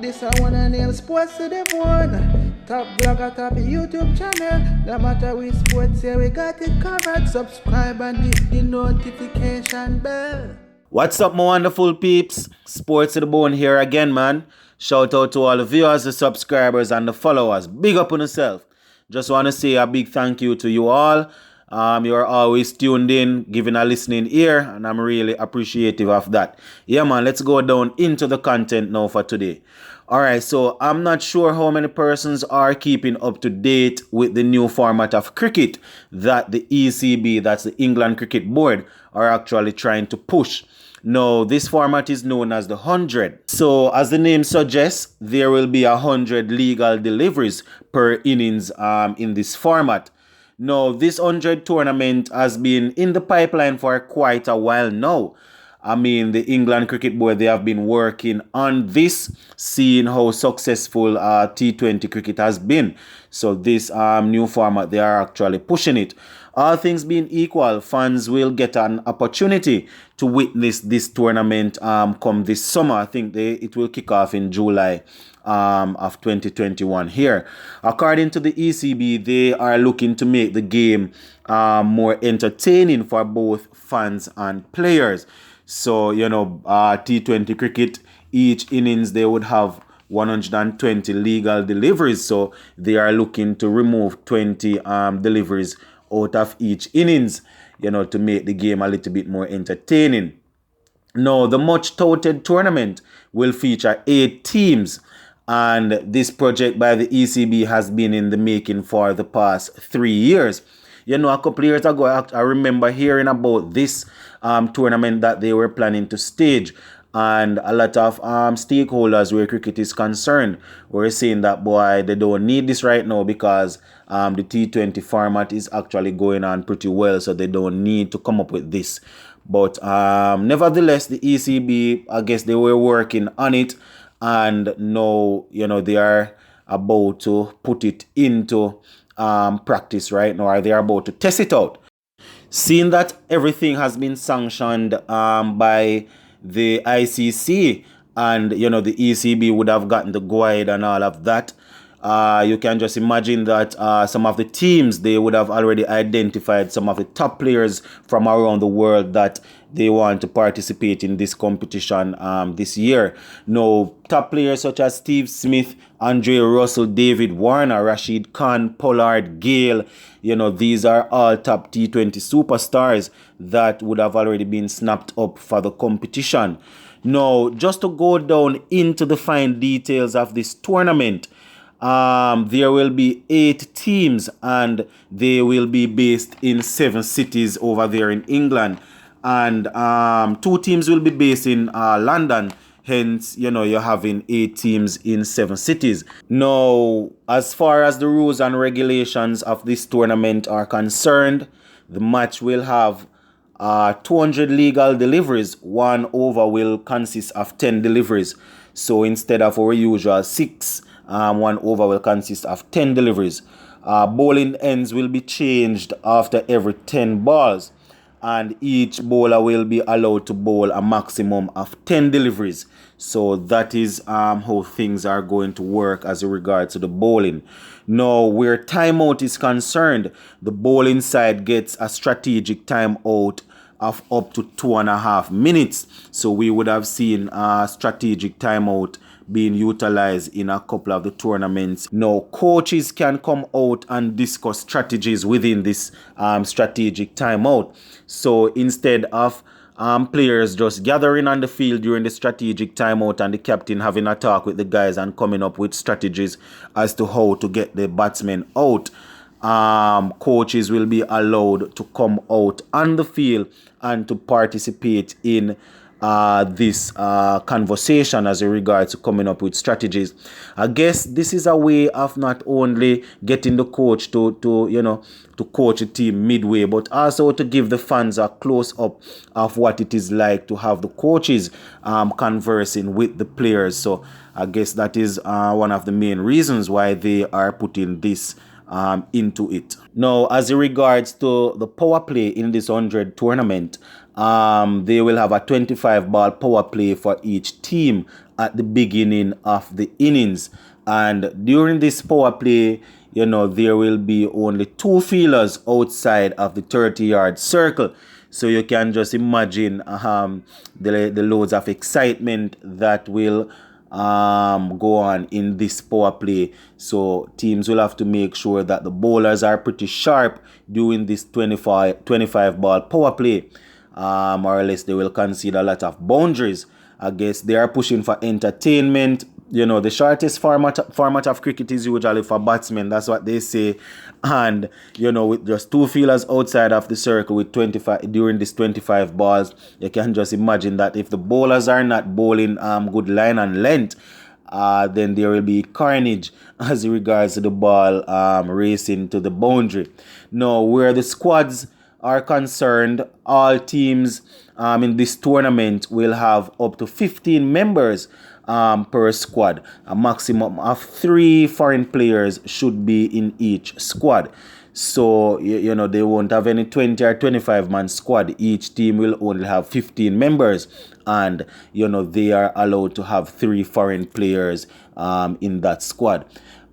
This I wanna nail sports to the bone. Top blogger, top YouTube channel. No matter which sports, here we got it covered. Subscribe and hit the notification bell. What's up, my wonderful peeps? Sports to the bone here again, man. Shout out to all the viewers, the subscribers, and the followers. Big up on yourself. Just want to say a big thank you to you all. You're always tuned in, giving a listening ear, and I'm really appreciative of that. Yeah, man, let's go down into the content now for today. Alright, so I'm not sure how many persons are keeping up to date with the new format of cricket that the ECB, that's the England Cricket Board, are actually trying to push. Now, this format is known as the 100. So, as the name suggests, there will be 100 legal deliveries per innings in this format. Now, this 100 tournament has been in the pipeline for quite a while now. I mean, the England Cricket Board, they have been working on this, seeing how successful T20 cricket has been. So this new format, they are actually pushing it. All things being equal, fans will get an opportunity to witness this tournament come this summer. I think it will kick off in July of 2021 here. According to the ECB, they are looking to make the game more entertaining for both fans and players. So, you know, T20 cricket, each innings they would have 120 legal deliveries. So they are looking to remove 20 deliveries out of each innings, you know, to make the game a little bit more entertaining. Now, the much touted tournament will feature 8 teams. And this project by the ECB has been in the making for the past 3 years. You know, a couple of years ago, I remember hearing about this tournament that they were planning to stage. And a lot of stakeholders where cricket is concerned were saying that, boy, they don't need this right now because the T20 format is actually going on pretty well. So they don't need to come up with this. But nevertheless, the ECB, I guess they were working on it. And now, you know, they are about to put it into practice right now, or they are about to test it out. Seeing that everything has been sanctioned by the ICC and, you know, the ECB would have gotten the go ahead and all of that, you can just imagine that some of the teams, they would have already identified some of the top players from around the world that they want to participate in this competition this year. Now, top players such as Steve Smith, Andre Russell, David Warner, Rashid Khan, Pollard, Gale, you know, these are all top T20 superstars that would have already been snapped up for the competition. Now, just to go down into the fine details of this tournament, there will be 8 teams and they will be based in 7 cities over there in England. And 2 teams will be based in London. Hence, you know, you're having 8 teams in 7 cities. Now, as far as the rules and regulations of this tournament are concerned, the match will have 200 legal deliveries. 1 over will consist of 10 deliveries. So instead of our usual 6, 1 over will consist of 10 deliveries. Bowling ends will be changed after every 10 balls. And each bowler will be allowed to bowl a maximum of 10 deliveries. So that is how things are going to work as regards to the bowling. Now, where timeout is concerned, the bowling side gets a strategic timeout of up to 2.5 minutes. So we would have seen a strategic timeout being utilized in a couple of the tournaments. Now, coaches can come out and discuss strategies within this strategic timeout. So instead of players just gathering on the field during the strategic timeout and the captain having a talk with the guys and coming up with strategies as to how to get the batsmen out, coaches will be allowed to come out on the field and to participate in this conversation as regards to coming up with strategies. I guess this is a way of not only getting the coach to coach a team midway, but also to give the fans a close up of what it is like to have the coaches conversing with the players. So I guess that is one of the main reasons why they are putting this into it. Now, as regards to the power play in this 100 tournament, They will have a 25 ball power play for each team at the beginning of the innings. And during this power play, there will be only 2 fielders outside of the 30-yard circle. So you can just imagine the loads of excitement that will go on in this power play. So teams will have to make sure that the bowlers are pretty sharp during this 25 ball power play, or else they will concede a lot of boundaries. I guess they are pushing for entertainment. The shortest format of cricket is usually for batsmen. That's what they say. And, with just 2 fielders outside of the circle with 25 during this 25 balls, you can just imagine that if the bowlers are not bowling good line and length, then there will be carnage as regards to the ball racing to the boundary. Now, where the squads are concerned, all teams in this tournament will have up to 15 members per squad. A maximum of 3 foreign players should be in each squad. So, they won't have any 20 or 25 man squad. Each team will only have 15 members. And, they are allowed to have 3 foreign players in that squad.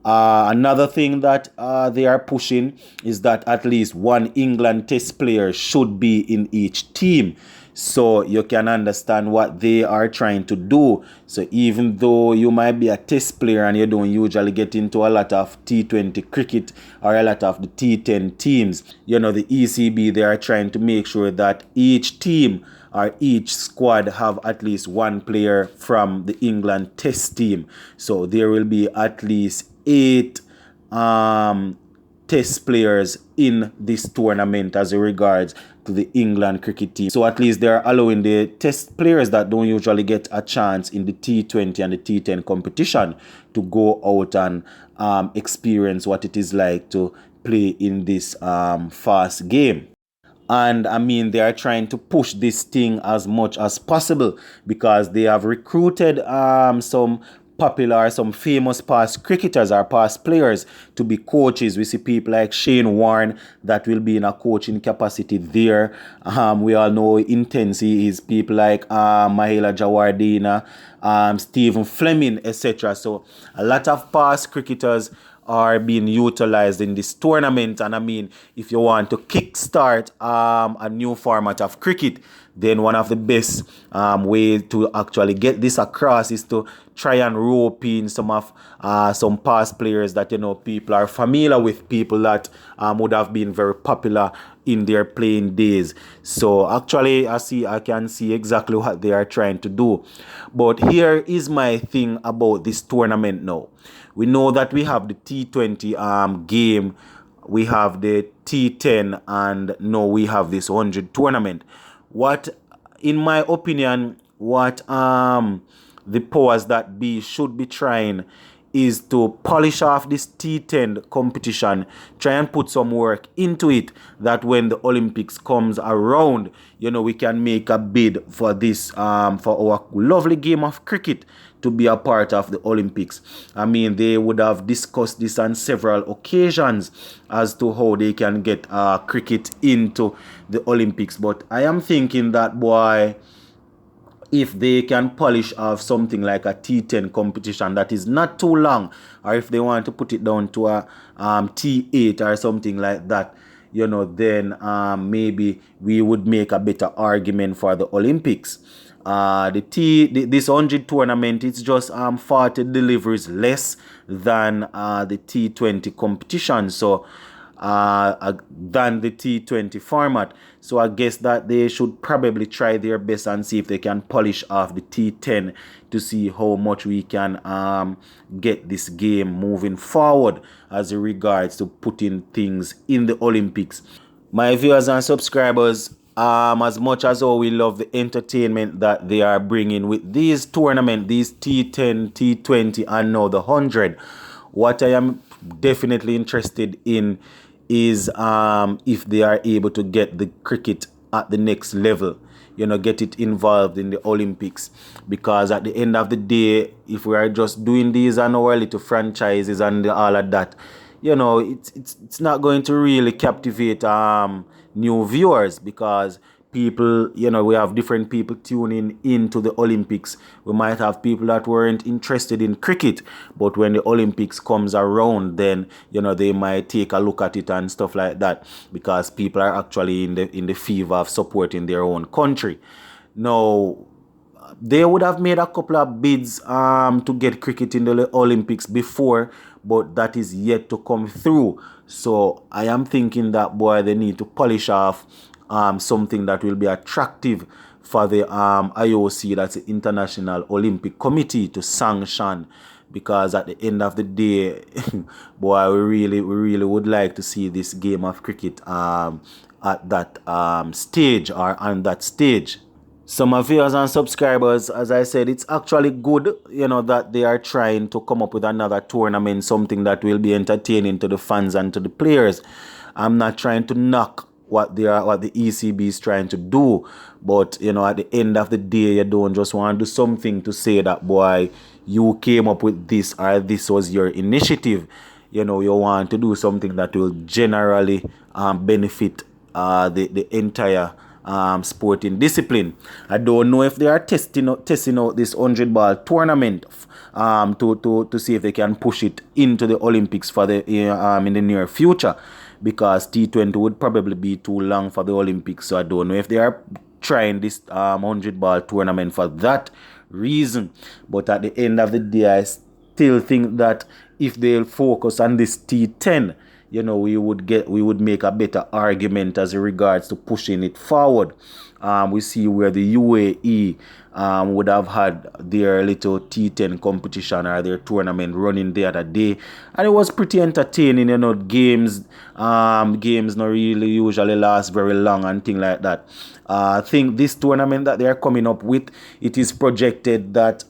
Another thing that they are pushing is that at least 1 England test player should be in each team. So you can understand what they are trying to do. So even though you might be a test player and you don't usually get into a lot of T20 cricket or a lot of the T10 teams, the ECB, they are trying to make sure that each team or each squad have at least 1 player from the England test team. So there will be at least 8 test players in this tournament as regards to the England cricket team. So at least they're allowing the test players that don't usually get a chance in the T20 and the T10 competition to go out and experience what it is like to play in this fast game. And they are trying to push this thing as much as possible because they have recruited some famous past cricketers or past players to be coaches. We see people like Shane Warne that will be in a coaching capacity there. We all know Intensi is people like Mahela Jawardena, Stephen Fleming, etc. So a lot of past cricketers are being utilized in this tournament. And if you want to kickstart a new format of cricket, then one of the best ways to actually get this across is to try and rope in some past players that people are familiar with, people that would have been very popular in their playing days. So actually I can see exactly what they are trying to do. But here is my thing about this tournament now. We know that we have the T20 game, we have the T10, and now we have this 100 tournament. What, in my opinion, what the powers that be should be trying is to polish off this T10 competition, try and put some work into it, that when the Olympics comes around, we can make a bid for this, for our lovely game of cricket to be a part of the Olympics. They would have discussed this on several occasions as to how they can get cricket into the Olympics. But I am thinking that, boy, if they can polish off something like a T10 competition that is not too long, or if they want to put it down to a T8 or something like that, then maybe we would make a better argument for the Olympics. This 100 tournament, it's just 40 deliveries less than the T20 competition. So than the T20 format. So I guess that they should probably try their best and see if they can polish off the T10 to see how much we can get this game moving forward as regards to putting things in the Olympics. My viewers and subscribers, as much as we love the entertainment that they are bringing with these tournaments, these T10, T20, and now the 100, what I am definitely interested in is if they are able to get the cricket at the next level, get it involved in the Olympics. Because at the end of the day, if we are just doing these and our little franchises and all of that, it's not going to really captivate new viewers, because people, we have different people tuning into the Olympics. We might have people that weren't interested in cricket, but when the Olympics comes around, then they might take a look at it and stuff like that, because people are actually in the fever of supporting their own country. Now, they would have made a couple of bids to get cricket in the Olympics before, but that is yet to come through. So I am thinking that, boy, they need to polish off something that will be attractive for the IOC, that's the International Olympic Committee, to sanction, because at the end of the day, boy, we really would like to see this game of cricket at that stage, or on that stage. So my viewers and subscribers, as I said, it's actually good, that they are trying to come up with another tournament, something that will be entertaining to the fans and to the players. I'm not trying to knock what the ECB is trying to do, but at the end of the day, you don't just want to do something to say that, boy, you came up with this, or this was your initiative. You want to do something that will generally benefit the entire sporting discipline. I don't know if they are testing out this 100-ball tournament to see if they can push it into the Olympics for the in the near future, because T20 would probably be too long for the Olympics. So I don't know if they are trying this 100-ball tournament for that reason. But at the end of the day, I still think that if they'll focus on this T10, we would make a better argument as regards to pushing it forward. We see where the UAE would have had their little T10 competition, or their tournament, running the other day, and it was pretty entertaining. Games not really usually last very long and things like that. I think this tournament that they are coming up with, it is projected that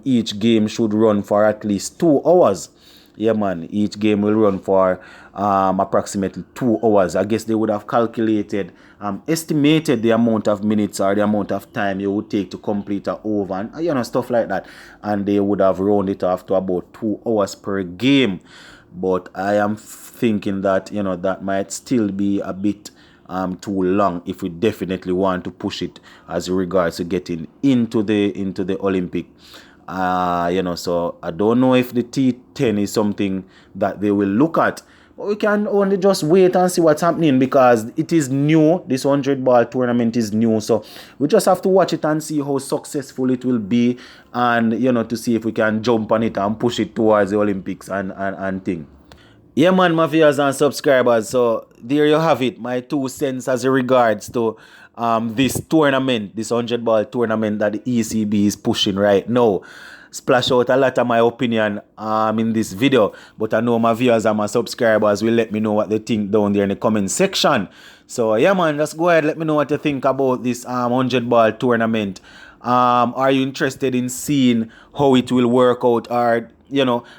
each game should run for at least 2 hours. Yeah, man, each game will run for approximately 2 hours. I guess they would have estimated the amount of minutes or the amount of time it would take to complete a over, and stuff like that. And they would have rounded it off to about 2 hours per game. But I am thinking that, that might still be a bit too long if we definitely want to push it as regards to getting into the Olympic. So I don't know if the T10 is something that they will look at. But we can only just wait and see what's happening, because it is new. This 100-ball tournament is new. So we just have to watch it and see how successful it will be, and, to see if we can jump on it and push it towards the Olympics and thing. Yeah, man, my viewers and subscribers. So there you have it, my 2 cents as regards to this tournament, this 100-ball tournament that the ECB is pushing right now. Splash out a lot of my opinion in this video, but I know my viewers and my subscribers will let me know what they think down there in the comment section. So yeah, man, just go ahead, let me know what you think about this 100-ball tournament. Are you interested in seeing how it will work out, or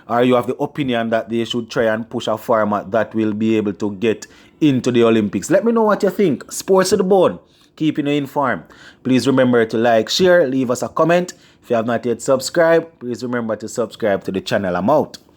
or you have the opinion that they should try and push a format that will be able to get into the Olympics? Let me know what you think. Sports to the bone, keeping you informed. Please remember to like, share, leave us a comment. If you have not yet subscribed, please remember to subscribe to the channel. I'm out.